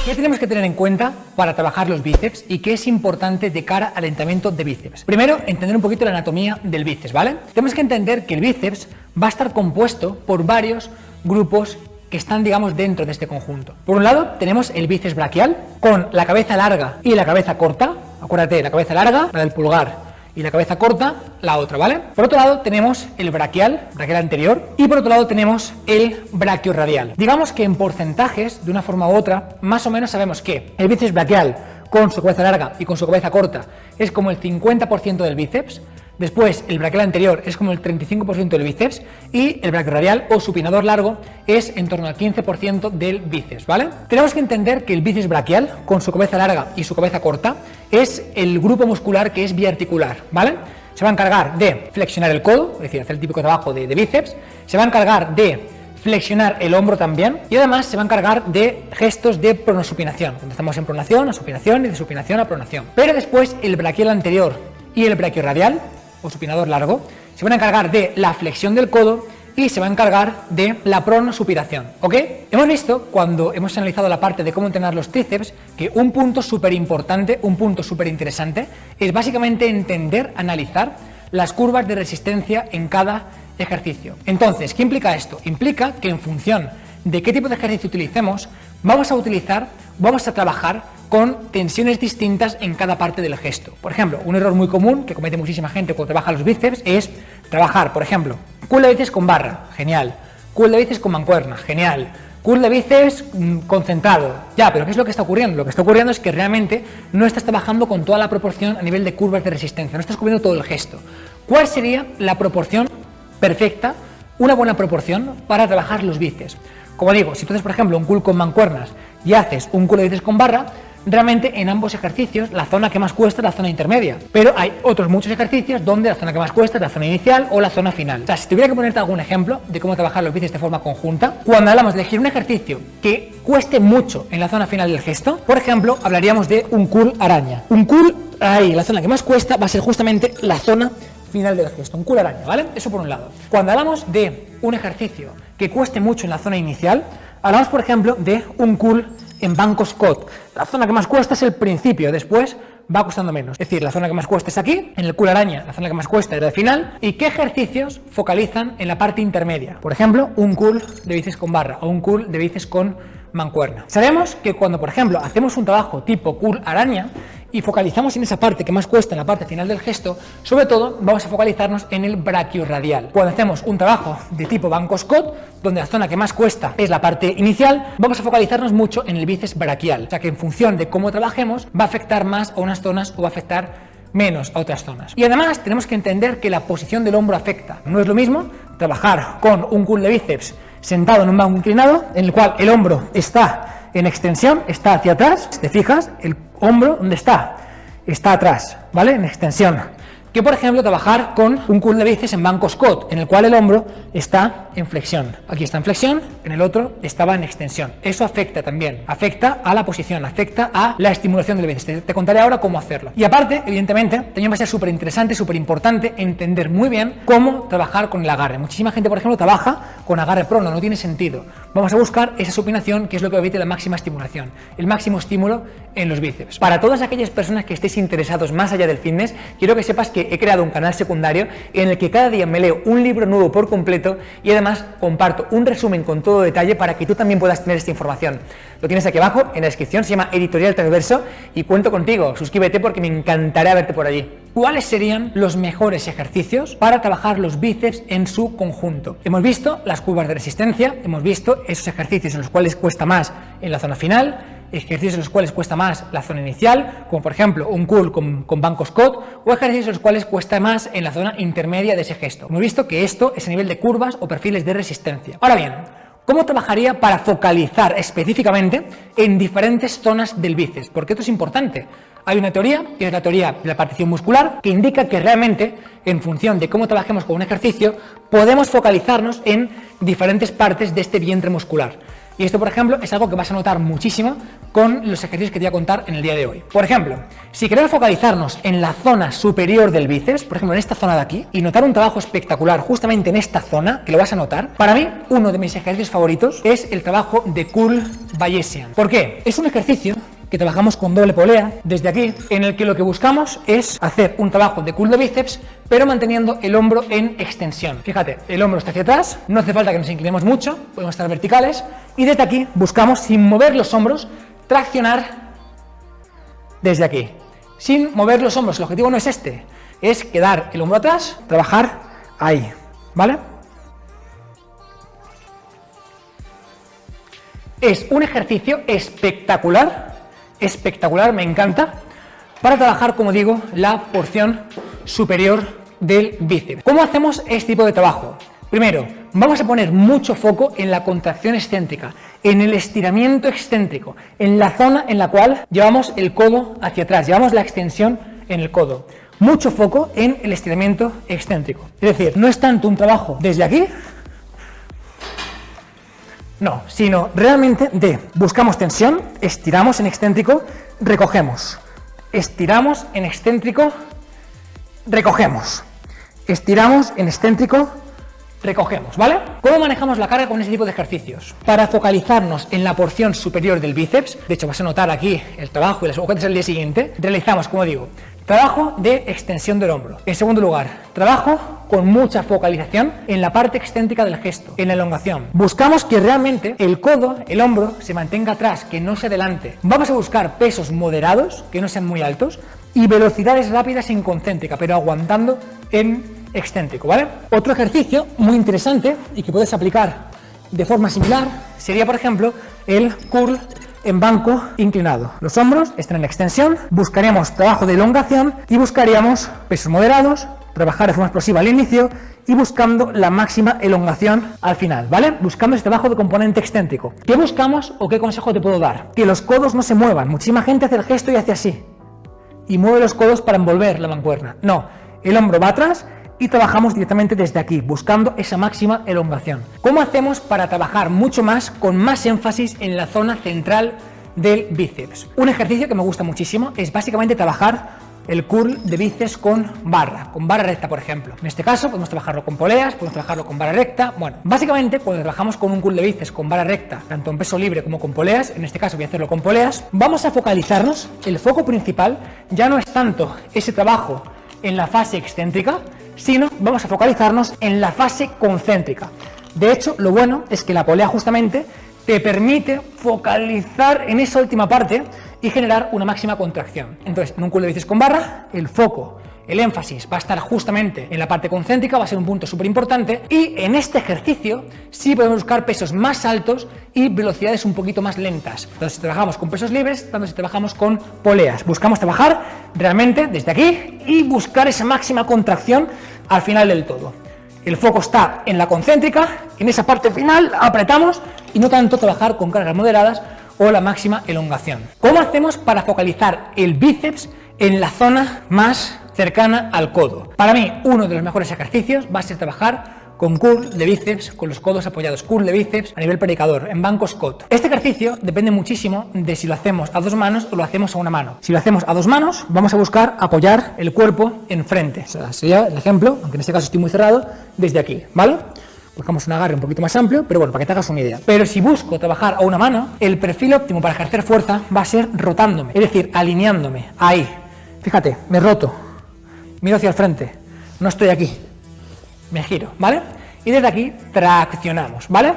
¿Qué tenemos que tener en cuenta para trabajar los bíceps y qué es importante de cara al entrenamiento de bíceps? Primero, entender un poquito la anatomía del bíceps, ¿vale? Tenemos que entender que el bíceps va a estar compuesto por varios grupos que están, digamos, dentro de este conjunto. Por un lado, tenemos el bíceps braquial con la cabeza larga y la cabeza corta. Acuérdate, la cabeza larga, la del pulgar, y la cabeza corta, la otra, ¿vale? Por otro lado tenemos el braquial anterior, y por otro lado tenemos el braquiorradial. Digamos que en porcentajes, de una forma u otra, más o menos sabemos que el bíceps braquial con su cabeza larga y con su cabeza corta es como el 50% del bíceps. Después, el braquial anterior es como el 35% del bíceps y el braquiorradial o supinador largo es en torno al 15% del bíceps, ¿vale? Tenemos que entender que el bíceps braquial, con su cabeza larga y su cabeza corta, es el grupo muscular que es biarticular, ¿vale? Se va a encargar de flexionar el codo, es decir, hacer el típico trabajo de bíceps, se va a encargar de flexionar el hombro también y además se va a encargar de gestos de pronosupinación. Cuando estamos en pronación a supinación y de supinación a pronación. Pero después el braquial anterior y el braquiorradial o supinador largo se van a encargar de la flexión del codo y se va a encargar de la pronosupinación, ¿ok? Hemos visto, cuando hemos analizado la parte de cómo entrenar los tríceps, que un punto súper importante, un punto súper interesante, es básicamente entender, analizar las curvas de resistencia en cada ejercicio. Entonces, ¿qué implica esto? Implica que en función de qué tipo de ejercicio utilicemos, vamos a trabajar con tensiones distintas en cada parte del gesto. Por ejemplo, un error muy común que comete muchísima gente cuando trabaja los bíceps es trabajar, por ejemplo, curl de bíceps con barra, genial, curl de bíceps con mancuerna, genial, curl de bíceps concentrado. Ya, pero ¿qué es lo que está ocurriendo? Lo que está ocurriendo es que realmente no estás trabajando con toda la proporción a nivel de curvas de resistencia, no estás cubriendo todo el gesto. ¿Cuál sería la proporción perfecta, una buena proporción para trabajar los bíceps? Como digo, si tú haces, por ejemplo, un curl con mancuernas y haces un curl de bíceps con barra, realmente en ambos ejercicios la zona que más cuesta es la zona intermedia, pero hay otros muchos ejercicios donde la zona que más cuesta es la zona inicial o la zona final. O sea, si tuviera que ponerte algún ejemplo de cómo trabajar los bíceps de forma conjunta, cuando hablamos de elegir un ejercicio que cueste mucho en la zona final del gesto, por ejemplo, hablaríamos de un curl araña. Un curl, ahí, la zona que más cuesta va a ser justamente la zona final del gesto, un curl araña, ¿vale? Eso por un lado. Cuando hablamos de un ejercicio que cueste mucho en la zona inicial, hablamos, por ejemplo, de un curl en banco Scott. La zona que más cuesta es el principio, después va costando menos. Es decir, la zona que más cuesta es aquí, en el curl araña, la zona que más cuesta es el final. ¿Y qué ejercicios focalizan en la parte intermedia? Por ejemplo, un curl de bíceps con barra o un curl de bíceps con mancuerna. Sabemos que cuando, por ejemplo, hacemos un trabajo tipo curl araña y focalizamos en esa parte que más cuesta en la parte final del gesto, sobre todo vamos a focalizarnos en el braquiorradial. Cuando hacemos un trabajo de tipo banco Scott, donde la zona que más cuesta es la parte inicial, vamos a focalizarnos mucho en el bíceps braquial. O sea que en función de cómo trabajemos, va a afectar más a unas zonas o va a afectar menos a otras zonas. Y además tenemos que entender que la posición del hombro afecta. No es lo mismo trabajar con un curl de bíceps sentado en un banco inclinado, en el cual el hombro está en extensión, está hacia atrás. Si te fijas, el hombro, ¿dónde está? Está atrás, ¿vale? En extensión. Que, por ejemplo, trabajar con un curl de bíceps en banco Scott, en el cual el hombro está en flexión. Aquí está en flexión, en el otro estaba en extensión. Eso afecta también, afecta a la posición, afecta a la estimulación del bíceps. Te contaré ahora cómo hacerlo. Y aparte, evidentemente, también va a ser súper interesante, súper importante entender muy bien cómo trabajar con el agarre. Muchísima gente, por ejemplo, trabaja con agarre prono, no tiene sentido. Vamos a buscar esa supinación, que es lo que permite la máxima estimulación, el máximo estímulo en los bíceps. Para todas aquellas personas que estéis interesados más allá del fitness, quiero que sepas que he creado un canal secundario en el que cada día me leo un libro nuevo por completo y además comparto un resumen con todo detalle para que tú también puedas tener esta información. Lo tienes aquí abajo en la descripción, se llama Editorial Transverso y cuento contigo. Suscríbete porque me encantará verte por allí. ¿Cuáles serían los mejores ejercicios para trabajar los bíceps en su conjunto? Hemos visto las curvas de resistencia, hemos visto esos ejercicios en los cuales cuesta más en la zona final, ejercicios en los cuales cuesta más la zona inicial, como por ejemplo un curl con banco Scott, o ejercicios en los cuales cuesta más en la zona intermedia de ese gesto. Hemos visto que esto es a nivel de curvas o perfiles de resistencia. Ahora bien, ¿cómo trabajaría para focalizar específicamente en diferentes zonas del bíceps? Porque esto es importante. Hay una teoría, que es la teoría de la partición muscular, que indica que realmente, en función de cómo trabajemos con un ejercicio, podemos focalizarnos en diferentes partes de este vientre muscular. Y esto, por ejemplo, es algo que vas a notar muchísimo con los ejercicios que te voy a contar en el día de hoy. Por ejemplo, si queremos focalizarnos en la zona superior del bíceps, por ejemplo, en esta zona de aquí, y notar un trabajo espectacular justamente en esta zona, que lo vas a notar, para mí, uno de mis ejercicios favoritos es el trabajo de curl Bayesian. ¿Por qué? Es un ejercicio que trabajamos con doble polea desde aquí, en el que lo que buscamos es hacer un trabajo de curl de bíceps, pero manteniendo el hombro en extensión. Fíjate, el hombro está hacia atrás, no hace falta que nos inclinemos mucho, podemos estar verticales, y desde aquí buscamos, sin mover los hombros, traccionar desde aquí. Sin mover los hombros, el objetivo no es este, es quedar el hombro atrás, trabajar ahí, ¿vale? Es un ejercicio espectacular, me encanta, para trabajar, como digo, la porción superior del bíceps. ¿Cómo hacemos este tipo de trabajo? Primero, vamos a poner mucho foco en la contracción excéntrica, en el estiramiento excéntrico, en la zona en la cual llevamos el codo hacia atrás, llevamos la extensión en el codo. Mucho foco en el estiramiento excéntrico. Es decir, no es tanto un trabajo desde aquí, no, sino realmente buscamos tensión, estiramos en excéntrico, recogemos, estiramos en excéntrico, recogemos, estiramos en excéntrico, recogemos, ¿vale? ¿Cómo manejamos la carga con ese tipo de ejercicios? Para focalizarnos en la porción superior del bíceps, de hecho vas a notar aquí el trabajo y las agujetas del día siguiente, realizamos, como digo, trabajo de extensión del hombro. En segundo lugar, trabajo con mucha focalización en la parte excéntrica del gesto, en la elongación. Buscamos que realmente el codo, el hombro, se mantenga atrás, que no se adelante. Vamos a buscar pesos moderados, que no sean muy altos, y velocidades rápidas en concéntrica, pero aguantando en excéntrico, ¿vale? Otro ejercicio muy interesante y que puedes aplicar de forma similar sería, por ejemplo, el curl en banco inclinado. Los hombros están en extensión, buscaríamos trabajo de elongación y buscaríamos pesos moderados, trabajar de forma explosiva al inicio y buscando la máxima elongación al final, ¿vale? Buscando este trabajo de componente excéntrico. ¿Qué buscamos o qué consejo te puedo dar? Que los codos no se muevan. Muchísima gente hace el gesto y hace así y mueve los codos para envolver la mancuerna. No, el hombro va atrás y trabajamos directamente desde aquí, buscando esa máxima elongación. ¿Cómo hacemos para trabajar mucho más, con más énfasis en la zona central del bíceps? Un ejercicio que me gusta muchísimo es básicamente trabajar el curl de bíceps con barra recta, por ejemplo. En este caso podemos trabajarlo con poleas, podemos trabajarlo con barra recta. Bueno, básicamente cuando trabajamos con un curl de bíceps con barra recta, tanto en peso libre como con poleas, en este caso voy a hacerlo con poleas, vamos a focalizarnos, el foco principal ya no es tanto ese trabajo en la fase excéntrica, sino vamos a focalizarnos en la fase concéntrica. De hecho, lo bueno es que la polea justamente te permite focalizar en esa última parte y generar una máxima contracción. Entonces, en un curl de bíceps con barra, el foco, el énfasis va a estar justamente en la parte concéntrica, va a ser un punto súper importante, y en este ejercicio sí podemos buscar pesos más altos y velocidades un poquito más lentas. Entonces, si trabajamos con pesos libres, tanto si trabajamos con poleas, buscamos trabajar realmente desde aquí y buscar esa máxima contracción al final del todo. El foco está en la concéntrica, en esa parte final apretamos y no tanto trabajar con cargas moderadas o la máxima elongación. ¿Cómo hacemos para focalizar el bíceps en la zona más cercana al codo? Para mí, uno de los mejores ejercicios va a ser trabajar con curl de bíceps, con los codos apoyados, curl de bíceps a nivel predicador, en banco Scott. Este ejercicio depende muchísimo de si lo hacemos a dos manos o lo hacemos a una mano. Si lo hacemos a dos manos, vamos a buscar apoyar el cuerpo enfrente. O sea, sería el ejemplo, aunque en este caso estoy muy cerrado, desde aquí, ¿vale? Buscamos un agarre un poquito más amplio, pero bueno, para que te hagas una idea. Pero si busco trabajar a una mano, el perfil óptimo para ejercer fuerza va a ser rotándome, es decir, alineándome, ahí. Fíjate, me roto, miro hacia el frente, no estoy aquí, me giro, ¿vale? Y desde aquí traccionamos, ¿vale?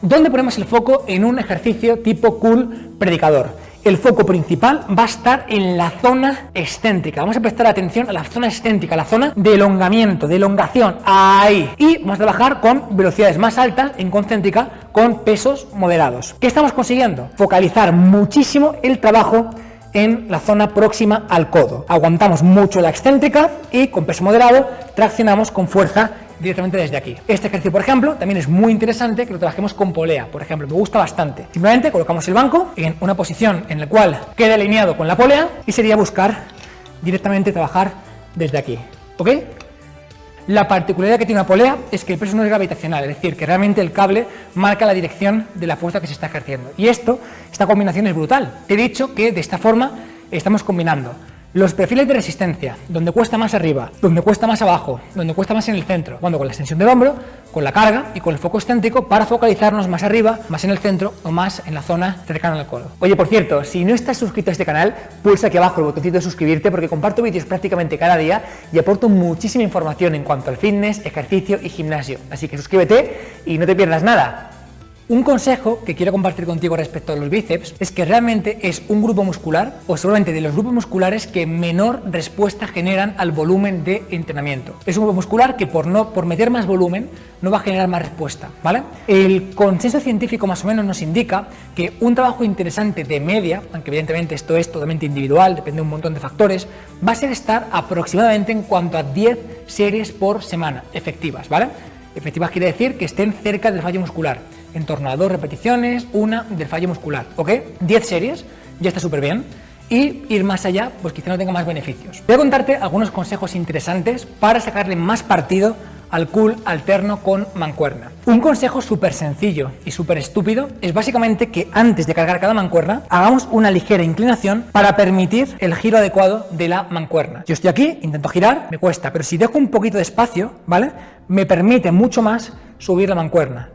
¿Dónde ponemos el foco en un ejercicio tipo curl predicador? El foco principal va a estar en la zona excéntrica. Vamos a prestar atención a la zona excéntrica, la zona de elongamiento, de elongación, ahí. Y vamos a trabajar con velocidades más altas en concéntrica, con pesos moderados. ¿Qué estamos consiguiendo? Focalizar muchísimo el trabajo en la zona próxima al codo. Aguantamos mucho la excéntrica y con peso moderado traccionamos con fuerza directamente desde aquí. Este ejercicio, por ejemplo, también es muy interesante que lo trabajemos con polea, por ejemplo, me gusta bastante. Simplemente colocamos el banco en una posición en la cual quede alineado con la polea y sería buscar directamente trabajar desde aquí, ¿ok? La particularidad que tiene una polea es que el peso no es gravitacional, es decir, que realmente el cable marca la dirección de la fuerza que se está ejerciendo. Y esta combinación es brutal. Te he dicho que de esta forma estamos combinando los perfiles de resistencia, donde cuesta más arriba, donde cuesta más abajo, donde cuesta más en el centro, cuando con la extensión del hombro, con la carga y con el foco excéntrico para focalizarnos más arriba, más en el centro o más en la zona cercana al codo. Oye, por cierto, si no estás suscrito a este canal, pulsa aquí abajo el botoncito de suscribirte porque comparto vídeos prácticamente cada día y aporto muchísima información en cuanto al fitness, ejercicio y gimnasio. Así que suscríbete y no te pierdas nada. Un consejo que quiero compartir contigo respecto a los bíceps es que realmente es un grupo muscular o seguramente de los grupos musculares que menor respuesta generan al volumen de entrenamiento. Es un grupo muscular que por meter más volumen no va a generar más respuesta, ¿vale? El consenso científico más o menos nos indica que un trabajo interesante de media, aunque evidentemente esto es totalmente individual, depende de un montón de factores, va a ser estar aproximadamente en cuanto a 10 series por semana efectivas, ¿vale? Efectivas quiere decir que estén cerca del fallo muscular, en torno a 2 repeticiones, una del fallo muscular, ¿ok? 10 series, ya está súper bien, y ir más allá, pues quizá no tenga más beneficios. Voy a contarte algunos consejos interesantes para sacarle más partido al curl alterno con mancuerna. Un consejo súper sencillo y súper estúpido es básicamente que antes de cargar cada mancuerna hagamos una ligera inclinación para permitir el giro adecuado de la mancuerna. Yo estoy aquí, intento girar, me cuesta, pero si dejo un poquito de espacio, ¿vale? Me permite mucho más subir la mancuerna.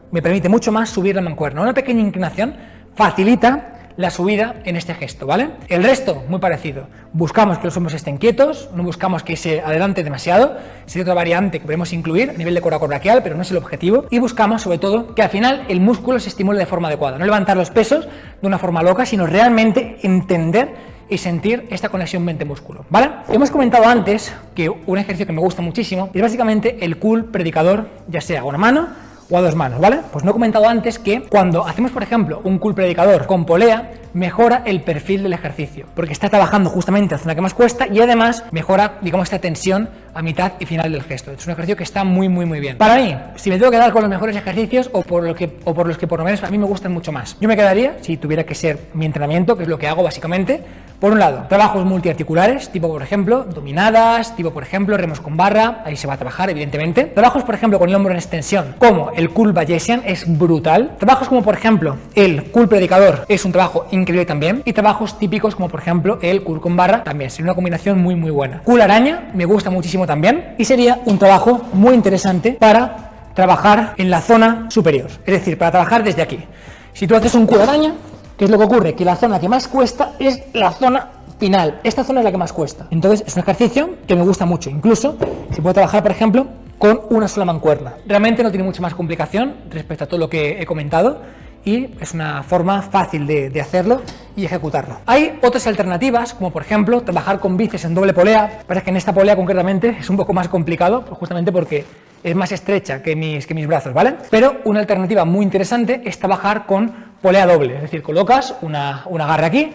Una pequeña inclinación facilita la subida en este gesto, ¿vale? El resto, muy parecido. Buscamos que los hombros estén quietos, no buscamos que se adelante demasiado, sería otra variante que podemos incluir a nivel de coracobraquial, pero no es el objetivo, y buscamos sobre todo que al final el músculo se estimule de forma adecuada, no levantar los pesos de una forma loca, sino realmente entender y sentir esta conexión mente-músculo, ¿vale? Hemos comentado antes que un ejercicio que me gusta muchísimo es básicamente el curl predicador, ya sea a una mano o a 2 manos, ¿vale? Pues no he comentado antes que cuando hacemos, por ejemplo, un curl predicador con polea, mejora el perfil del ejercicio, porque está trabajando justamente la zona que más cuesta y además mejora, digamos, esta tensión a mitad y final del gesto. Es un ejercicio que está muy bien. Para mí, si me tengo que quedar con los mejores ejercicios o por los que por lo menos a mí me gustan mucho más, yo me quedaría, si tuviera que ser mi entrenamiento, que es lo que hago básicamente, por un lado, trabajos multiarticulares, tipo por ejemplo, dominadas, tipo por ejemplo, remos con barra, ahí se va a trabajar evidentemente. Trabajos por ejemplo con el hombro en extensión, como el curl bayesian, es brutal. Trabajos como por ejemplo el curl predicador, es un trabajo increíble también. Y trabajos típicos como por ejemplo el curl con barra, también sería una combinación muy buena. Curl araña, me gusta muchísimo también. Y sería un trabajo muy interesante para trabajar en la zona superior, es decir, para trabajar desde aquí. Si tú haces un curl araña, ¿qué es lo que ocurre? Que la zona que más cuesta es la zona final. Esta zona es la que más cuesta. Entonces es un ejercicio que me gusta mucho. Incluso se puede trabajar, por ejemplo, con una sola mancuerna. Realmente no tiene mucha más complicación respecto a todo lo que he comentado y es una forma fácil de hacerlo y ejecutarlo. Hay otras alternativas, como por ejemplo trabajar con bíceps en doble polea. Parece que en esta polea concretamente es un poco más complicado, justamente porque es más estrecha que mis brazos, ¿vale? Pero una alternativa muy interesante es trabajar con polea doble, es decir, colocas una garra aquí,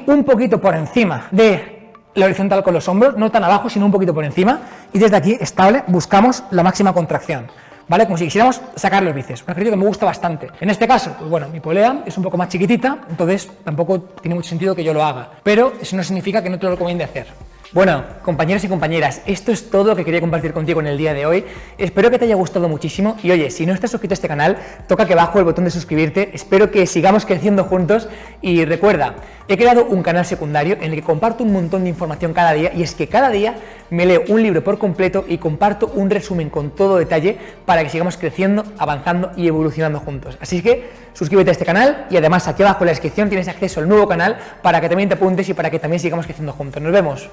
un poquito por encima de la horizontal con los hombros, no tan abajo, sino un poquito por encima, y desde aquí, estable, buscamos la máxima contracción, ¿vale? Como si quisiéramos sacar los bíceps, un ejercicio que me gusta bastante. En este caso, pues bueno, mi polea es un poco más chiquitita, entonces tampoco tiene mucho sentido que yo lo haga, pero eso no significa que no te lo recomiende hacer. Bueno, compañeros y compañeras, esto es todo lo que quería compartir contigo en el día de hoy. Espero que te haya gustado muchísimo y oye, si no estás suscrito a este canal, toca aquí abajo el botón de suscribirte. Espero que sigamos creciendo juntos y recuerda, he creado un canal secundario en el que comparto un montón de información cada día y es que cada día me leo un libro por completo y comparto un resumen con todo detalle para que sigamos creciendo, avanzando y evolucionando juntos. Así que suscríbete a este canal y además aquí abajo en la descripción tienes acceso al nuevo canal para que también te apuntes y para que también sigamos creciendo juntos. Nos vemos.